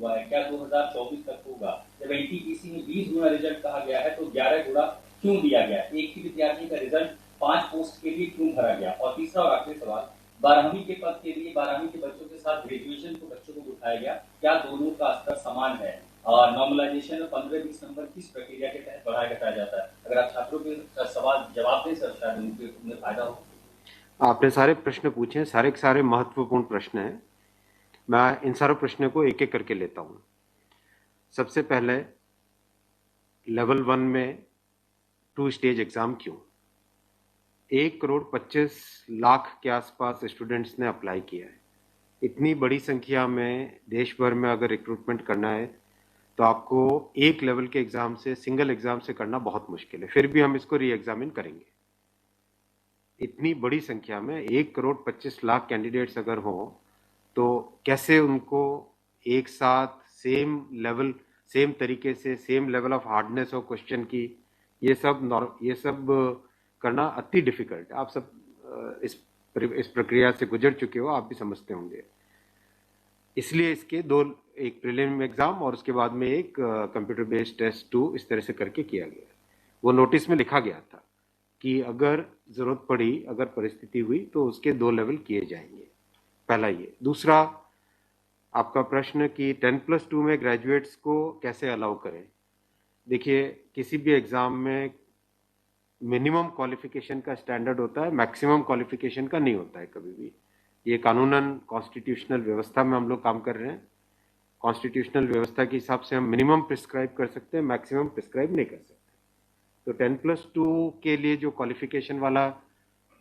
हुआ है, क्या 2024 तक होगा? जब एनटीपीसी में 20 गुना रिजल्ट कहा गया है तो 11 गुना क्यों दिया गया? एक ही विद्यार्थी का रिजल्ट 5 पोस्ट के लिए क्यों भरा गया? और तीसरा और आखिरी सवाल, 12वीं के पद के लिए 12वीं के बच्चों के साथ ग्रेजुएशन के बच्चों को उठाया गया, क्या दोनों का स्तर समान है? और नॉर्मलाइजेशन में 15-20 नंबर किस प्रक्रिया के तहत बढ़ाया घटाया जाता है? अगर आप छात्रों के सवाल जवाब दें सर, शायद उन्हें फायदा हो। आपने सारे प्रश्न पूछे हैं, सारे के सारे महत्वपूर्ण प्रश्न हैं। मैं इन सारे प्रश्नों को एक एक करके लेता हूं। सबसे पहले लेवल 1 में 2 स्टेज एग्जाम क्यों? 1,25,00,000 के आसपास स्टूडेंट्स ने अप्लाई किया है। इतनी बड़ी संख्या में देश भर में अगर रिक्रूटमेंट करना है तो आपको एक लेवल के एग्जाम से, सिंगल एग्जाम से करना बहुत मुश्किल है। फिर भी हम इसको री एग्जामिन करेंगे। इतनी बड़ी संख्या में 1,25,00,000 कैंडिडेट्स अगर हो तो कैसे उनको एक साथ सेम तरीके से same level of hardness of question की, ये सब करना अति डिफिकल्ट। आप सब इस प्रक्रिया से गुजर चुके हो, आप भी समझते होंगे। इसलिए इसके दो, एक प्रीलिम एग्जाम और उसके बाद में एक कंप्यूटर बेस्ड टेस्ट 2 इस तरह से करके किया गया। वो नोटिस में लिखा गया था कि अगर जरूरत पड़ी, अगर परिस्थिति हुई तो उसके 2 लेवल किए जाएंगे। पहला ये। दूसरा, आपका प्रश्न कि 10+2 में ग्रेजुएट्स को कैसे अलाउ करें। देखिए, किसी भी एग्जाम में मिनिमम क्वालिफिकेशन का स्टैंडर्ड होता है, मैक्सिमम क्वालिफिकेशन का नहीं होता है कभी भी। ये कानूनन कॉन्स्टिट्यूशनल व्यवस्था में हम लोग काम कर रहे हैं। कॉन्स्टिट्यूशनल व्यवस्था के हिसाब से हम मिनिमम प्रिस्क्राइब कर सकते हैं, मैक्सिमम प्रिस्क्राइब नहीं कर सकते। तो 10+2 के लिए जो क्वालिफिकेशन वाला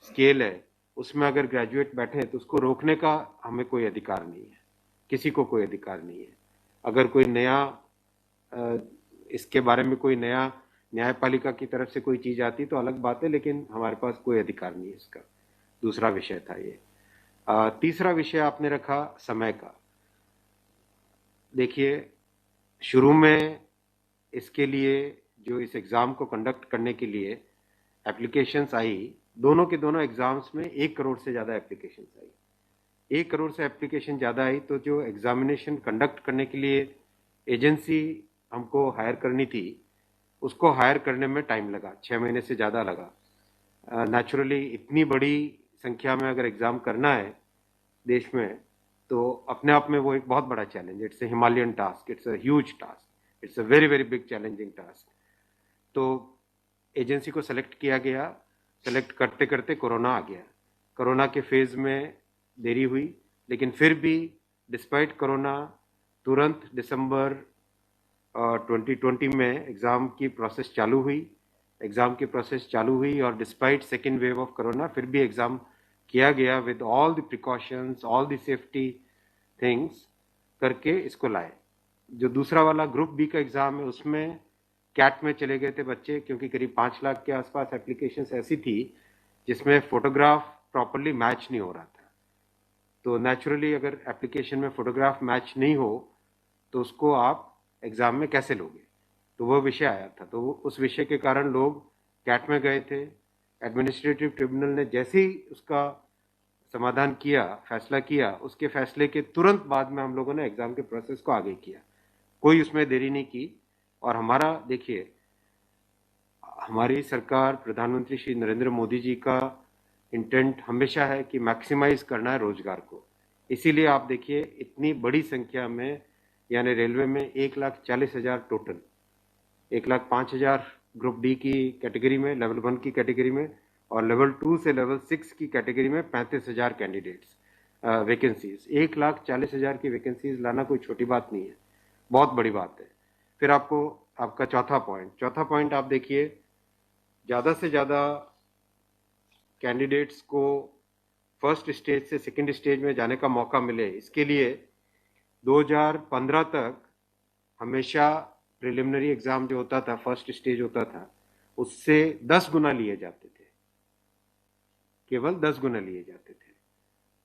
स्केल है, उसमें अगर ग्रेजुएट बैठे हैं तो उसको रोकने का हमें कोई अधिकार नहीं है, किसी को कोई अधिकार नहीं है। अगर कोई नया इसके बारे में कोई नया न्यायपालिका की तरफ से कोई चीज आती तो अलग बात है, लेकिन हमारे पास कोई अधिकार नहीं है इसका। दूसरा विषय था ये। तीसरा विषय आपने रखा समय का। देखिए, शुरू में इसके लिए जो इस एग्जाम को कंडक्ट करने के लिए एप्लीकेशंस आई, दोनों के दोनों एग्जाम्स में 1 करोड़ से ज्यादा एप्लीकेशंस आई। 1 करोड़ से एप्लीकेशन ज्यादा आई तो जो एग्जामिनेशन कंडक्ट करने के लिए एजेंसी हमको हायर करनी थी, उसको हायर करने में टाइम लगा, 6 महीने से ज्यादा लगा। नेचुरली इतनी बड़ी संख्या में अगर एग्जाम करना है देश में तो अपने आप में वो एक बहुत बड़ा challenge. It's a Himalayan task, it's a huge task, it's a very very big challenging task. तो एजेंसी को सेलेक्ट किया गया। सेलेक्ट करते करते कोरोना आ गया। कोरोना के फेज में देरी हुई, लेकिन फिर भी डिस्पाइट कोरोना तुरंत दिसंबर 2020 में एग्ज़ाम की प्रोसेस चालू हुई। एग्ज़ाम की प्रोसेस चालू हुई और despite second wave of corona फिर भी एग्ज़ाम किया गया with all the precautions, all the safety things करके इसको लाए। जो दूसरा वाला ग्रुप बी का एग्ज़ाम है उसमें कैट में चले गए थे बच्चे, क्योंकि करीब 5 लाख के आसपास एप्लीकेशंस ऐसी थी जिसमें फोटोग्राफ प्रॉपरली मैच नहीं हो रहा था। तो नेचुरली अगर एप्लीकेशन में फोटोग्राफ मैच नहीं हो तो उसको आप एग्जाम में कैसे लोगे, तो वो विषय आया था। तो उस विषय के कारण लोग कैट में गए थे। एडमिनिस्ट्रेटिव ट्रिब्यूनल ने जैसे ही उसका समाधान किया, फैसला किया, उसके फैसले के तुरंत बाद में हम लोगों ने एग्जाम के प्रोसेस को आगे किया। कोई उसमें देरी नहीं की। और हमारा, देखिए, हमारी सरकार, प्रधानमंत्री श्री नरेंद्र मोदी जी का इंटेंट हमेशा है कि मैक्सिमाइज करना है रोजगार को। इसीलिए आप देखिए, इतनी बड़ी संख्या में, यानी रेलवे में 1,40,000 टोटल, 1,05,000 ग्रुप डी की कैटेगरी में, लेवल 1 की कैटेगरी में, और लेवल 2 से लेवल 6 की कैटेगरी में 35,000 कैंडिडेट्स वैकेंसीज। 1,40,000 की वैकेंसीज लाना कोई छोटी बात नहीं है, बहुत बड़ी बात है। फिर आपका चौथा पॉइंट आप देखिए, ज़्यादा से ज़्यादा कैंडिडेट्स को फर्स्ट स्टेज से सेकंड स्टेज में जाने का मौका मिले, इसके लिए 2015 तक हमेशा प्रिलिमिनरी एग्जाम जो होता था, फर्स्ट स्टेज होता था, उससे 10 गुना लिए जाते थे, केवल 10 गुना लिए जाते थे।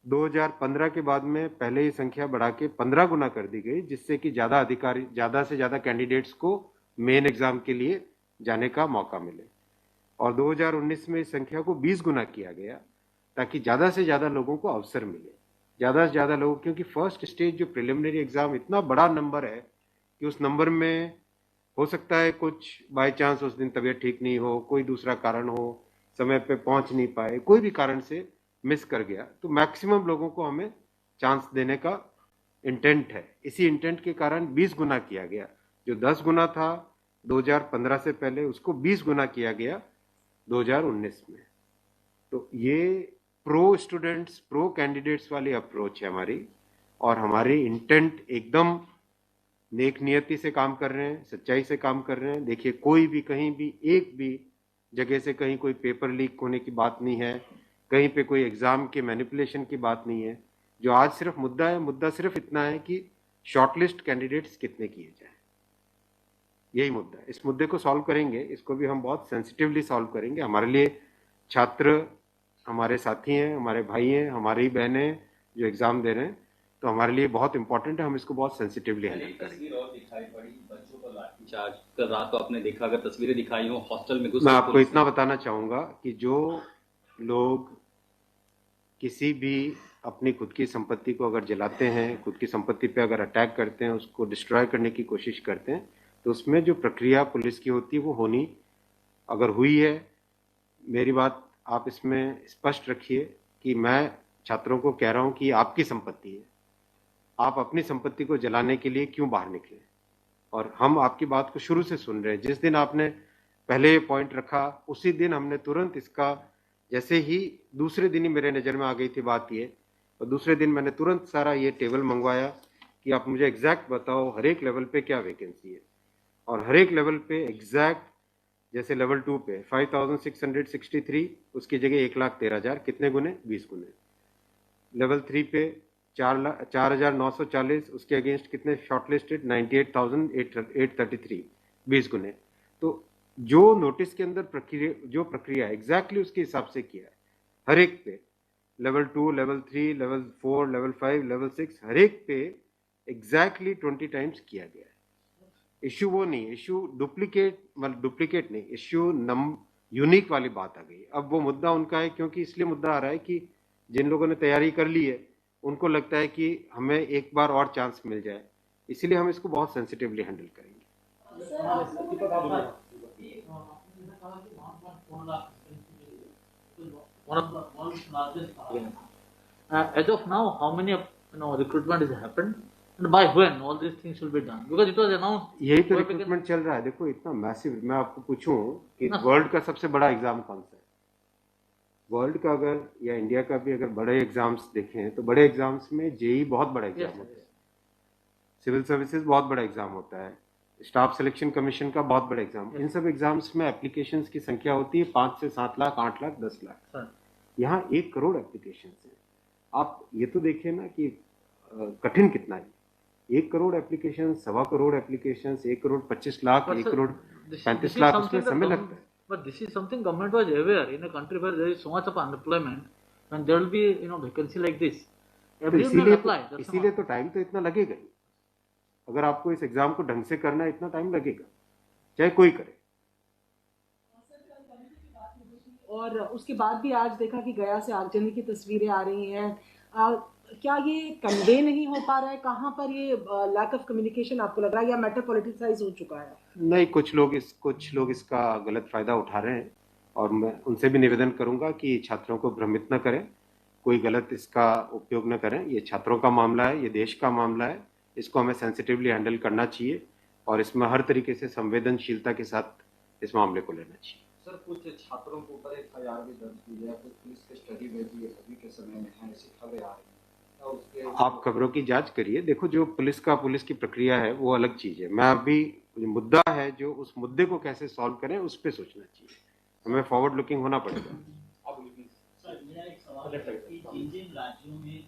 2015 के बाद में पहले ही संख्या बढ़ा के 15 गुना कर दी गई, जिससे कि ज़्यादा से ज़्यादा कैंडिडेट्स को मेन एग्जाम के लिए जाने का मौका मिले। और 2019 में इस संख्या को 20 गुना किया गया ताकि ज़्यादा से ज़्यादा लोगों को अवसर मिले। ज़्यादा से ज़्यादा लोग, क्योंकि फर्स्ट स्टेज जो प्रिलिमिनरी एग्ज़ाम इतना बड़ा नंबर है कि उस नंबर में हो सकता है कुछ बाय चांस उस दिन तबीयत ठीक नहीं हो, कोई दूसरा कारण हो, समय पे पहुंच नहीं पाए, कोई भी कारण से मिस कर गया, तो मैक्सिमम लोगों को हमें चांस देने का इंटेंट है। इसी इंटेंट के कारण 20 गुना किया गया। जो 10 गुना था 2015 से पहले, उसको 20 गुना किया गया 2019 में। तो ये प्रो स्टूडेंट्स, प्रो कैंडिडेट्स वाली अप्रोच है हमारी, और हमारी इंटेंट एकदम नेक नियति से काम कर रहे हैं, सच्चाई से काम कर रहे हैं। देखिए, कोई भी कहीं भी एक भी जगह से कहीं कोई पेपर लीक होने की बात नहीं है, कहीं पे कोई एग्जाम के मैनिपुलेशन की बात नहीं है। जो आज सिर्फ मुद्दा है, मुद्दा सिर्फ इतना है कि शॉर्टलिस्ट कैंडिडेट्स कितने किए जाए, यही मुद्दा है। इस मुद्दे को सॉल्व करेंगे, इसको भी हम बहुत सेंसिटिवली सॉल्व करेंगे। हमारे लिए छात्र हमारे साथी हैं, हमारे भाई हैं, हमारी बहनें जो एग्जाम दे रहे हैं, तो हमारे लिए बहुत इंपॉर्टेंट है, हम इसको बहुत सेंसिटिवली हैंडल करेंगे। तस्वीर और दिखाई पड़ी बच्चों पर लाठीचार्ज कर रहा, तो आपने देखा, अगर तस्वीरें दिखाई हो हॉस्टल में घुस, मैं आपको इतना बताना चाहूंगा कि जो लोग किसी भी अपनी खुद की संपत्ति को अगर जलाते हैं, खुद की संपत्ति पे अगर अटैक करते हैं, उसको डिस्ट्रॉय करने की कोशिश करते हैं, तो उसमें जो प्रक्रिया पुलिस की होती है वो होनी, अगर हुई है, मेरी बात आप इसमें स्पष्ट रखिए कि मैं छात्रों को कह रहा हूं कि आपकी संपत्ति है, आप अपनी संपत्ति को जलाने के लिए क्यों बाहर निकले। और हम आपकी बात को शुरू से सुन रहे हैं। जिस दिन आपने पहले पॉइंट रखा, उसी दिन हमने तुरंत इसका, जैसे ही दूसरे दिन ही मेरे नज़र में आ गई थी बात ये, और दूसरे दिन मैंने तुरंत सारा ये टेबल मंगवाया कि आप मुझे एग्जैक्ट बताओ हर एक लेवल पे क्या वैकेंसी है, और हर एक लेवल पे एग्जैक्ट, जैसे लेवल 2 पे 5663, उसकी जगह 1,13,000, कितने गुने? 20 गुने। लेवल 3 पे 4,940, उसके अगेंस्ट कितने शॉर्टलिस्टेड? 98,833, 20 गुने। तो जो नोटिस के अंदर प्रक्रिया एग्जैक्टली उसके हिसाब से किया है, हर एक पे, level 2, level 3, level 4, level 5, level 6, हर एक पे एग्जैक्टली 20 टाइम्स किया गया है। इश्यू वो नहीं, इश्यू डुप्लीकेट नहीं, इश्यू यूनिक वाली बात आ गई। अब वो मुद्दा उनका है, क्योंकि इसलिए मुद्दा आ रहा है कि जिन लोगों ने तैयारी कर ली है उनको लगता है कि हमें एक बार और चांस मिल जाए, इसलिए हम इसको बहुत सेंसिटिवली हैंडल करेंगे। As of now, how many recruitment has happened, and by when all these things will be done? Because it was announced. यही तो रिक्रूटमेंट चल रहा है। देखो, इतना मैसिव, मैं आपको पूछूं कि वर्ल्ड का सबसे बड़ा एग्जाम कौन सा है? वर्ल्ड का अगर, या इंडिया का भी अगर बड़े एग्जाम्स देखें, तो बड़े एग्जाम्स में जेई बहुत बड़ा एग्जाम होता है, सिविल सर्विसेज बहुत बड़ा एग्जाम होता है, स्टाफ सिलेक्शन कमीशन का बहुत बड़ा एग्जाम। इन सब एग्जाम्स में एप्लीकेशंस की संख्या होती है 5 से 7 लाख, 8 लाख, 10 लाख। यहाँ 1 करोड़ एप्लीकेशंस हैं। आप ये तो देखिए ना कि कठिन कितना है। 1 करोड़ एप्लीकेशन, 1.25 करोड़ एप्लीकेशन, 1 करोड़ 25 लाख, 1 करोड़ 35 लाख, उसमें समय लगता है। But this is something government was aware. In a country where there is so much of unemployment, when there will be vacancy like this, everyone will apply. इसीलिए तो टाइम तो इतना लगेगा ही। अगर आपको इस एग्जाम को ढंग से करना है, इतना टाइम लगेगा, चाहे कोई करे। और उसके बाद भी आज देखा कि गया से आगजनी की तस्वीरें आ रही हैं। क्या ये कन्वे नहीं हो पा रहा है? कहाँ पर ये लैक ऑफ कम्युनिकेशन आपको लग रहा है, या मैटर पॉलिटिसाइज हो चुका है? नहीं, कुछ लोग इसका गलत फायदा उठा रहे हैं, और मैं उनसे भी निवेदन करूंगा कि छात्रों को भ्रमित न करें, कोई गलत इसका उपयोग न करें। ये छात्रों का मामला है, ये देश का मामला है, इसको हमें सेंसिटिवली हैंडल करना चाहिए, और इसमें हर तरीके से संवेदनशीलता के साथ इस मामले को लेना चाहिए। सर, कुछ छात्रों के ऊपर FIR भी दर्ज की है, कुछ पुलिस के स्टडी में भी अभी के समय में है, ऐसी खबरें आ रही हैं। आप खबरों की जांच करिए। देखो, जो पुलिस की प्रक्रिया है वो अलग चीज है। मैं अभी, मुद्दा है जो, उस मुद्दे को कैसे सॉल्व करें उस पर सोचना चाहिए, हमें फॉरवर्ड लुकिंग होना पड़ेगा। मेरा एक सवाल है कि जिन राज्यों में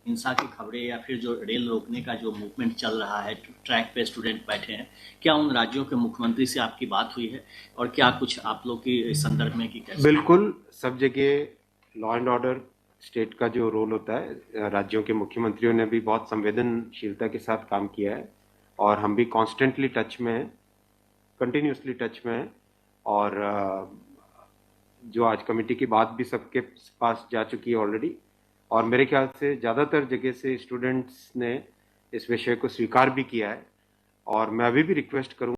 हिंसा की खबरें या फिर जो रेल रोकने का जो मूवमेंट चल रहा है, ट्रैक पे स्टूडेंट बैठे हैं, क्या उन राज्यों के मुख्यमंत्री से आपकी बात हुई है, और क्या कुछ आप लोग की इस संदर्भ में कि कैसे? बिल्कुल, सब जगह लॉ एंड ऑर्डर स्टेट का जो रोल होता है, राज्यों के मुख्यमंत्रियों ने भी बहुत संवेदनशीलता के साथ काम किया है, और हम भी कॉन्स्टेंटली टच में हैं, कंटिन्यूसली टच में हैं। और जो आज कमेटी की बात भी सबके पास जा चुकी है ऑलरेडी, और मेरे ख्याल से ज़्यादातर जगह से स्टूडेंट्स ने इस विषय को स्वीकार भी किया है। और मैं अभी भी रिक्वेस्ट करूँ